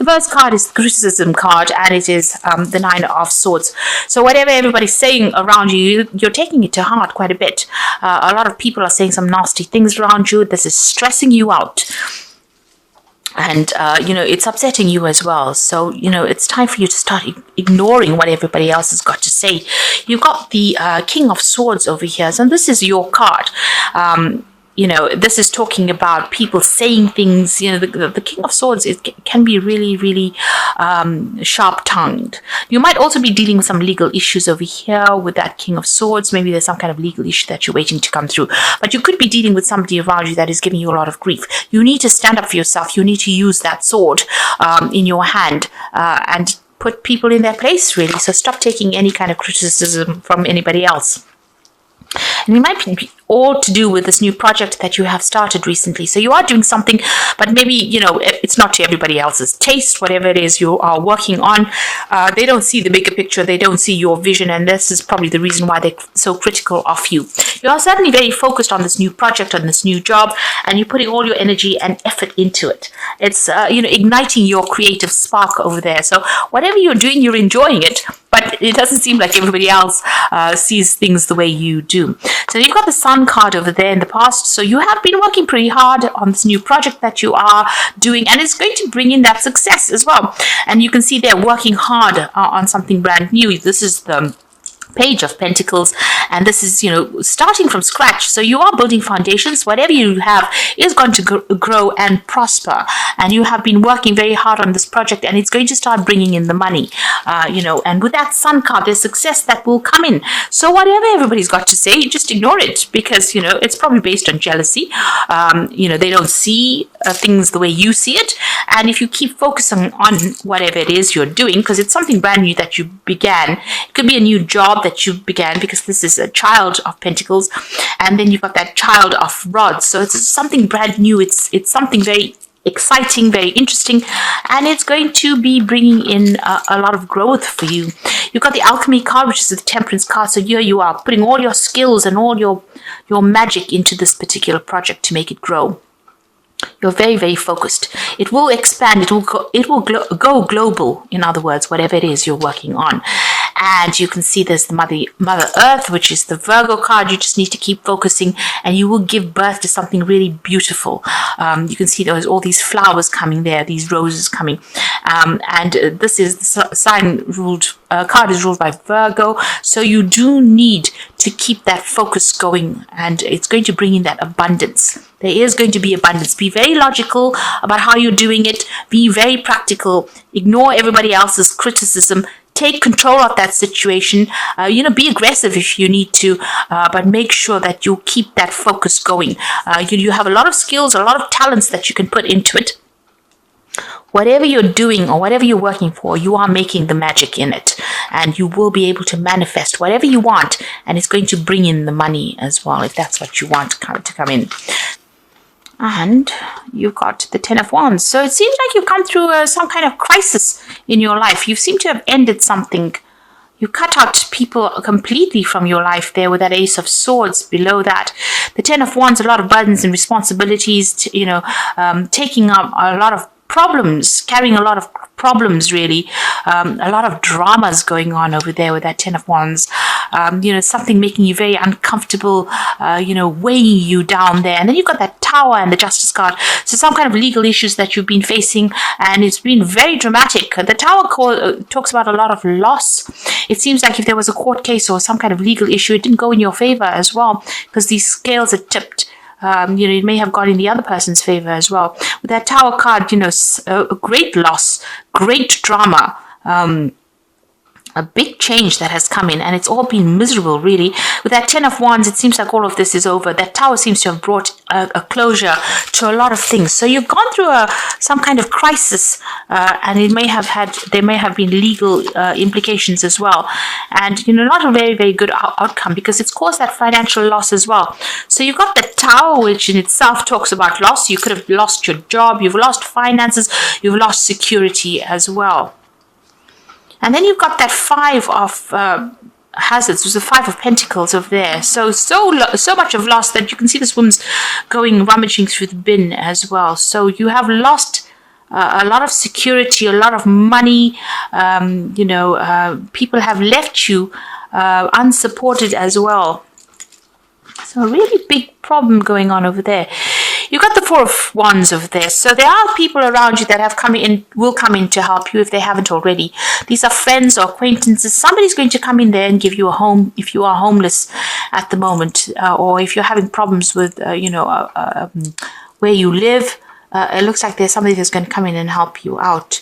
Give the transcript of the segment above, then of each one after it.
The first card is the criticism card, and it is the Nine of Swords. So whatever everybody's saying around you, you're taking it to heart quite a bit. A lot of people are saying some nasty things around you. This is stressing you out. And, it's upsetting you as well. So, it's time for you to start ignoring what everybody else has got to say. You've got the King of Swords over here. And this is your card. This is talking about people saying things. The King of Swords can be really, really sharp-tongued. You might also be dealing with some legal issues over here with that King of Swords. Maybe there's some kind of legal issue that you're waiting to come through. But you could be dealing with somebody around you that is giving you a lot of grief. You need to stand up for yourself. You need to use that sword in your hand and put people in their place, really. So stop taking any kind of criticism from anybody else. And it might be all to do with this new project that you have started recently. So you are doing something, but maybe, it's not to everybody else's taste, whatever it is you are working on. They don't see the bigger picture. They don't see your vision. And this is probably the reason why they're so critical of you. You are certainly very focused on this new project, on this new job, and you're putting all your energy and effort into it. It's, igniting your creative spark over there. So whatever you're doing, you're enjoying it. But it doesn't seem like everybody else sees things the way you do. So you've got the Sun card over there in the past. So you have been working pretty hard on this new project that you are doing, and it's going to bring in that success as well. And you can see they're working hard on something brand new. This is the Page of Pentacles, and this is starting from scratch. So you are building foundations. Whatever you have is going to grow and prosper, and you have been working very hard on this project, and it's going to start bringing in the money. And with that Sun card, there's success that will come in. So whatever everybody's got to say, just ignore it, because it's probably based on jealousy. They don't see things the way you see it, and if you keep focusing on whatever it is you're doing, because it's something brand new that you began, it could be a new job that you began, because this is a Child of Pentacles, and then you've got that Child of Rods. So it's something brand new. It's something very exciting, very interesting, and it's going to be bringing in a lot of growth for you. You've got the Alchemy card, which is the Temperance card. So here you are putting all your skills and all your magic into this particular project to make it grow. You're very, very focused. It will expand. It will go global. In other words, whatever it is you're working on. And you can see there's the Mother Earth, which is the Virgo card. You just need to keep focusing, and you will give birth to something really beautiful. You can see there's all these flowers coming there, these roses coming. And this is the sign ruled. Card is ruled by Virgo, so you do need to keep that focus going, and it's going to bring in that abundance. There is going to be abundance. Be very logical about how you're doing it. Be very practical. Ignore everybody else's criticism. Take control of that situation. Be aggressive if you need to, but make sure that you keep that focus going. You have a lot of skills, a lot of talents that you can put into it. Whatever you're doing or whatever you're working for, you are making the magic in it, and you will be able to manifest whatever you want, and it's going to bring in the money as well, if that's what you want to come in. And you've got the Ten of Wands. So it seems like you've come through some kind of crisis in your life. You seem to have ended something. You cut out people completely from your life there with that Ace of Swords below that. The Ten of Wands, a lot of burdens and responsibilities, taking up a lot of problems, carrying a lot of problems, really. A lot of dramas going on over there with that Ten of Wands. Something making you very uncomfortable, weighing you down there. And then you've got that Tower and the Justice card. So some kind of legal issues that you've been facing, and it's been very dramatic. The Tower talks about a lot of loss. It seems like if there was a court case or some kind of legal issue, it didn't go in your favor as well, because these scales are tipped. It may have gone in the other person's favor as well. With that Tower card, a great loss, great drama, a big change that has come in, and it's all been miserable, really. With that Ten of Wands, it seems like all of this is over. That Tower seems to have brought a closure to a lot of things. So you've gone through some kind of crisis, and there may have been legal implications as well, and not a very, very good outcome, because it's caused that financial loss as well. So you've got the Tower, which in itself talks about loss. You could have lost your job, you've lost finances, you've lost security as well. And then you've got that Five of Hazards, was the Five of Pentacles over there. So much of loss that you can see this woman's rummaging through the bin as well. So you have lost a lot of security, a lot of money. People have left you unsupported as well. So a really big problem going on over there. You've got the Four of Wands over there. So there are people around you that will come in to help you if they haven't already. These are friends or acquaintances. Somebody's going to come in there and give you a home if you are homeless at the moment, or if you're having problems with, where you live. It looks like there's somebody that's going to come in and help you out.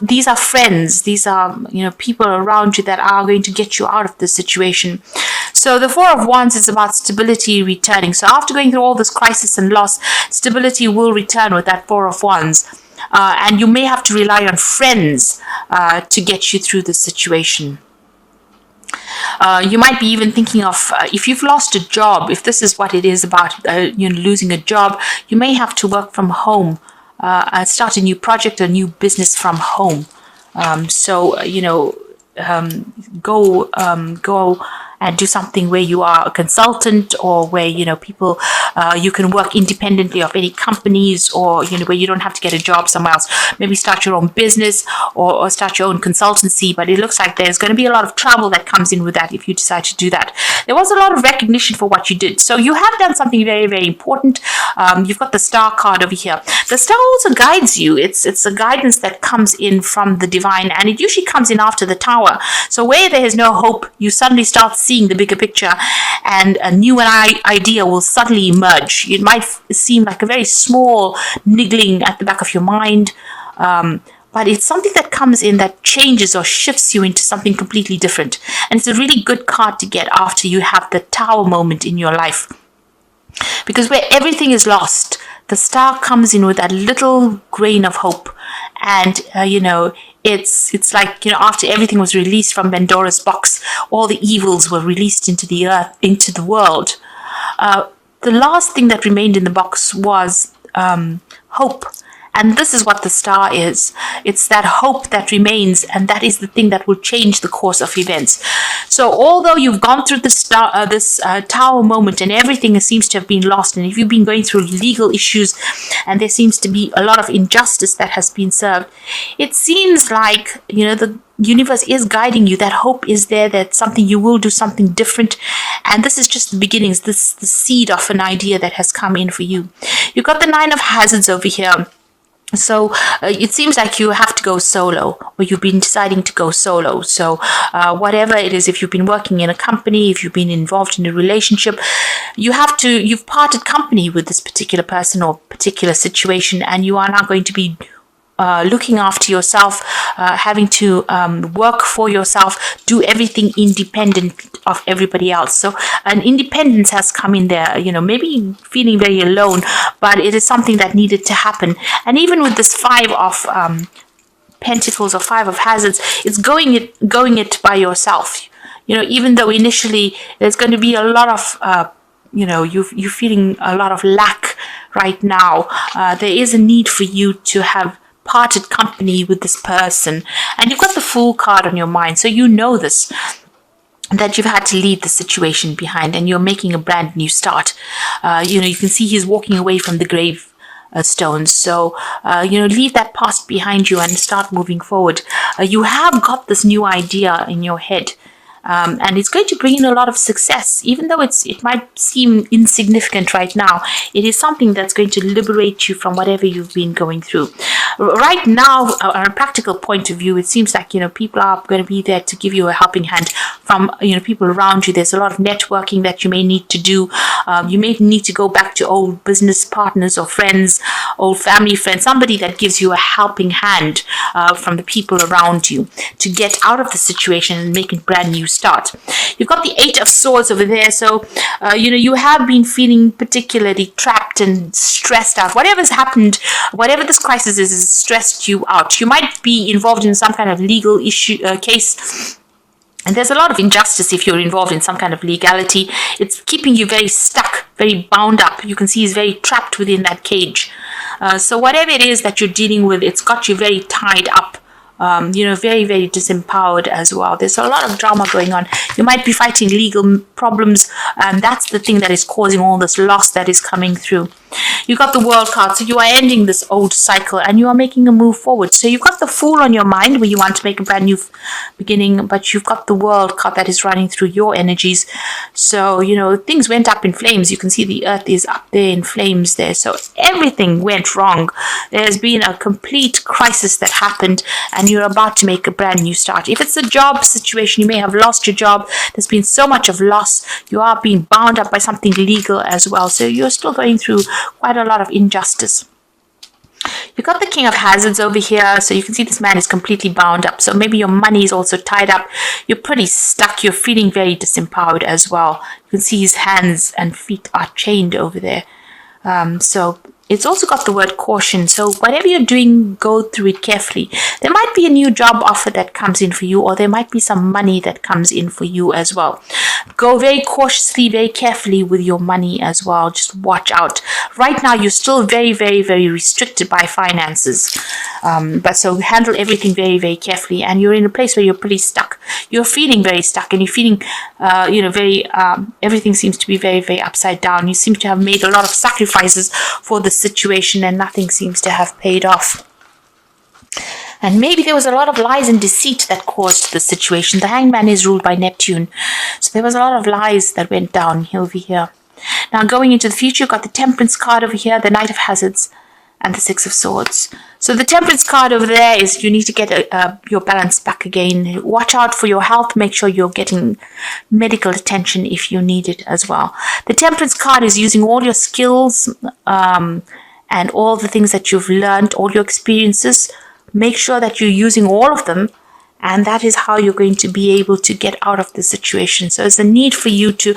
These are friends. These are people around you that are going to get you out of this situation. So the Four of Wands is about stability returning. So after going through all this crisis and loss, stability will return with that Four of Wands. And you may have to rely on friends to get you through this situation. You might be even thinking of, if you've lost a job, if this is what it is about, losing a job, you may have to work from home and start a new project, a new business from home. Go and do something where you are a consultant, or where people you can work independently of any companies, or where you don't have to get a job somewhere else. Maybe start your own business, or start your own consultancy. But it looks like there's going to be a lot of trouble that comes in with that if you decide to do that. There was a lot of recognition for what you did, so you have done something very, very important. You've got the Star card over here. The Star also guides you. It's a guidance that comes in from the divine, and it usually comes in after the Tower. So where there is no hope, you suddenly start seeing the bigger picture, and a new idea will suddenly emerge. It might seem like a very small niggling at the back of your mind, but it's something that comes in that changes or shifts you into something completely different. And it's a really good card to get after you have the Tower moment in your life, because where everything is lost, the Star comes in with that little grain of hope. And it's like, after everything was released from Pandora's box, all the evils were released into the earth, into the world. The last thing that remained in the box was hope. And this is what the Star is. It's that hope that remains, and that is the thing that will change the course of events. So although you've gone through this Tower moment, and everything seems to have been lost, and if you've been going through legal issues, and there seems to be a lot of injustice that has been served, it seems like, the universe is guiding you. That hope is there, that something you will do something different. And this is just the beginnings, the seed of an idea that has come in for you. You've got the Nine of Hazards over here. So it seems like you have to go solo, or you've been deciding to go solo. So whatever it is, if you've been working in a company, if you've been involved in a relationship, you've parted company with this particular person or particular situation, and you are now going to be looking after yourself, having to work for yourself, do everything independent of everybody else. So an independence has come in there, maybe feeling very alone, but it is something that needed to happen. And even with this Five of Pentacles or Five of Hazards, it's going it by yourself. Even though initially there's going to be a lot of you're feeling a lot of lack right now, there is a need for you to have parted company with this person. And you've got the Fool card on your mind, so you know this, that you've had to leave the situation behind, and you're making a brand new start. You can see he's walking away from the grave stones. So leave that past behind you and start moving forward. You have got this new idea in your head, and it's going to bring in a lot of success. Even though it might seem insignificant right now, it is something that's going to liberate you from whatever you've been going through. Right now, on a practical point of view, it seems like, people are going to be there to give you a helping hand from, people around you. There's a lot of networking that you may need to do. You may need to go back to old business partners or friends, old family friends, somebody that gives you a helping hand from the people around you to get out of the situation and make a brand new start. You've got the Eight of Swords over there. So, you have been feeling particularly trapped and stressed out. Whatever's happened, whatever this crisis is, has stressed you out. You might be involved in some kind of legal issue case. And there's a lot of injustice if you're involved in some kind of legality. It's keeping you very stuck, very bound up. You can see he's very trapped within that cage. So whatever it is that you're dealing with, it's got you very tied up. Very, very disempowered as well. There's a lot of drama going on. You might be fighting legal problems, and that's the thing that is causing all this loss that is coming through. You got the World card, so you are ending this old cycle and you are making a move forward. So you've got the Fool on your mind where you want to make a brand new beginning, but you've got the World card that is running through your energies. So, things went up in flames. You can see the earth is up there in flames there. So everything went wrong. There's been a complete crisis that happened and you're about to make a brand new start. If it's a job situation, you may have lost your job. There's been so much of loss. You are being bound up by something legal as well. So you're still going through quite a lot of injustice. You've got the King of Hazards over here, so you can see this man is completely bound up. So maybe your money is also tied up. You're pretty stuck. You're feeling very disempowered as well. You can see his hands and feet are chained over there. So it's also got the word caution. So whatever you're doing, go through it carefully. There might be a new job offer that comes in for you, or there might be some money that comes in for you as well. Go very cautiously, very carefully with your money as well. Just watch out. Right now, you're still very, very, very restricted by finances. But so handle everything very, very carefully. And you're in a place where you're pretty stuck. You're feeling very stuck and you're feeling, everything seems to be very, very upside down. You seem to have made a lot of sacrifices for the situation and nothing seems to have paid off. And maybe there was a lot of lies and deceit that caused the situation. The Hangman is ruled by Neptune. So there was a lot of lies that went down over here. Now going into the future, you've got the Temperance card over here, the Knight of Hazards, and the Six of Swords. So the Temperance card over there is you need to get your balance back again. Watch out for your health. Make sure you're getting medical attention if you need it as well. The Temperance card is using all your skills and all the things that you've learned, all your experiences. Make sure that you're using all of them, and that is how you're going to be able to get out of the situation. So there's a need for you to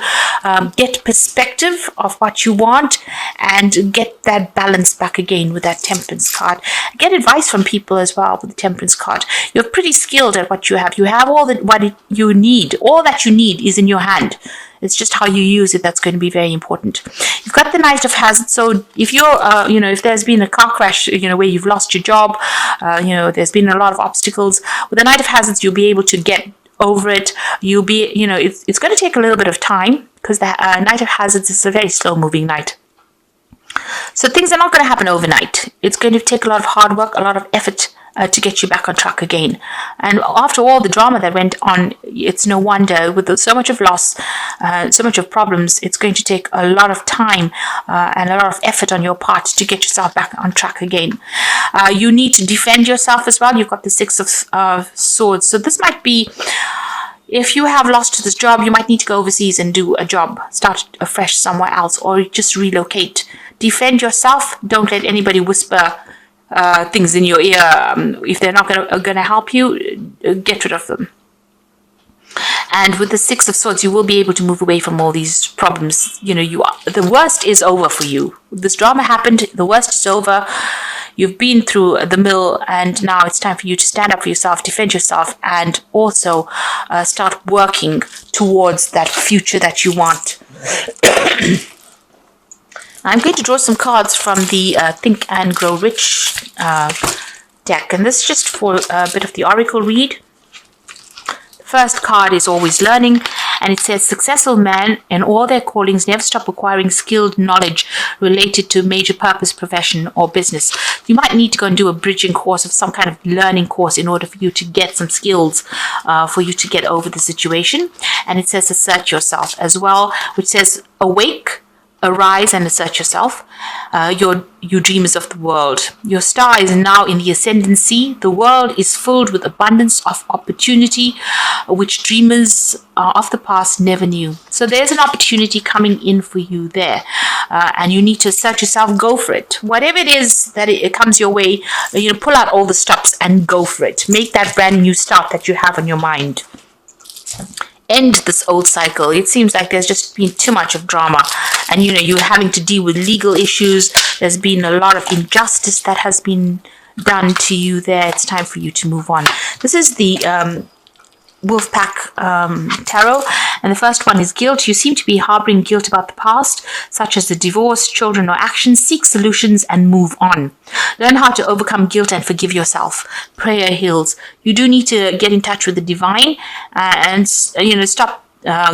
get perspective of what you want and get that balance back again with that Temperance card. Get advice from people as well with the Temperance card. You're pretty skilled at what you have. You have what you need. All that you need is in your hand. It's just how you use it that's going to be very important. You've got the Knight of Hazards. So if you're, if there's been a car crash, where you've lost your job, there's been a lot of obstacles. With the Knight of Hazards, you'll be able to get over it. You'll be, it's going to take a little bit of time because the Knight of Hazards is a very slow moving knight. So things are not going to happen overnight. It's going to take a lot of hard work, a lot of effort to get you back on track again. And after all the drama that went on, it's no wonder with so much of loss, so much of problems, it's going to take a lot of time and a lot of effort on your part to get yourself back on track again. You need to defend yourself as well. You've got the Six of Swords. So this might be, if you have lost this job, you might need to go overseas and do a job, start afresh somewhere else, or just relocate. Defend yourself. Don't let anybody whisper things in your ear. If they're not going to help you, get rid of them. And with the Six of Swords, you will be able to move away from all these problems. The worst is over for you. This drama happened. The worst is over. You've been through the mill, and now it's time for you to stand up for yourself, defend yourself, and also start working towards that future that you want. I'm going to draw some cards from the Think and Grow Rich deck, and this is just for a bit of the oracle read. The first card is Always Learning, and it says successful men in all their callings never stop acquiring skilled knowledge related to major purpose, profession, or business. You might need to go and do a bridging course of some kind of learning course in order for you to get some skills for you to get over the situation. And it says assert yourself as well, which says awake, arise and assert yourself. You dreamers of the world. Your star is now in the ascendancy. The world is filled with abundance of opportunity, which dreamers of the past never knew. So there's an opportunity coming in for you there. And you need to assert yourself, go for it. Whatever it is that it comes your way, pull out all the stops and go for it. Make that brand new start that you have on your mind. End this old cycle. It seems like there's just been too much of drama, and you're having to deal with legal issues. There's been a lot of injustice that has been done to you there. It's time for you to move on. This is the Wolfpack Tarot, and the first one is guilt. You seem to be harboring guilt about the past, such as the divorce, children, or actions. Seek solutions and move on. Learn how to overcome guilt and forgive yourself. Prayer heals. You do need to get in touch with the divine and stop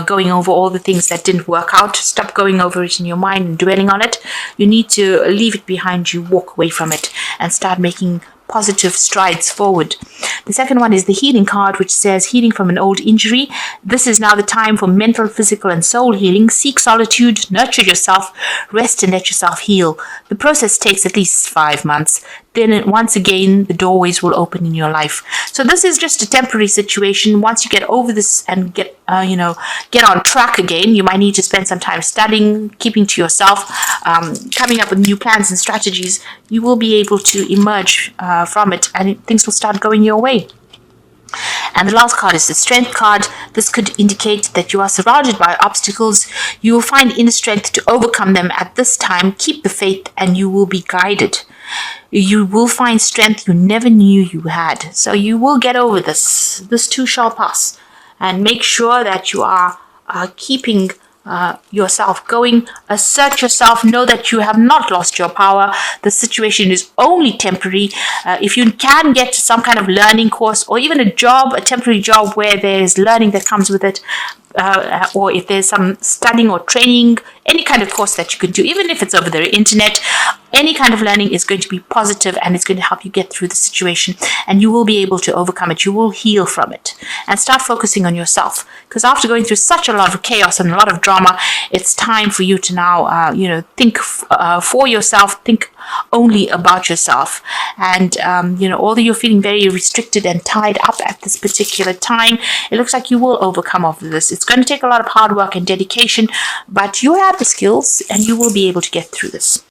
going over all the things that didn't work out. Stop going over it in your mind and dwelling on it. You need to leave it behind you, walk away from it, and start making positive strides forward. The second one is the healing card, which says healing from an old injury. This is now the time for mental, physical, and soul healing. Seek solitude, nurture yourself, rest, and let yourself heal. The process takes at least 5 months. Then once again, the doorways will open in your life. So this is just a temporary situation. Once you get over this and get on track again, you might need to spend some time studying, keeping to yourself, coming up with new plans and strategies. You will be able to emerge from it, and things will start going your way. And the last card is the Strength card. This could indicate that you are surrounded by obstacles. You will find inner strength to overcome them at this time. Keep the faith and you will be guided. You will find strength you never knew you had. So you will get over this. This too shall pass. And make sure that you are keeping yourself going. Assert yourself. Know that you have not lost your power. The situation is only temporary. If you can get some kind of learning course or even a job, a temporary job where there's learning that comes with it, or if there's some studying or training, any kind of course that you can do, even if it's over the internet, any kind of learning is going to be positive and it's going to help you get through the situation, and you will be able to overcome it. You will heal from it and start focusing on yourself, because after going through such a lot of chaos and a lot of drama, it's time for you to now think for yourself, think only about yourself. And although you're feeling very restricted and tied up at this particular time, it looks like you will overcome all of this. It's going to take a lot of hard work and dedication, but you have the skills and you will be able to get through this.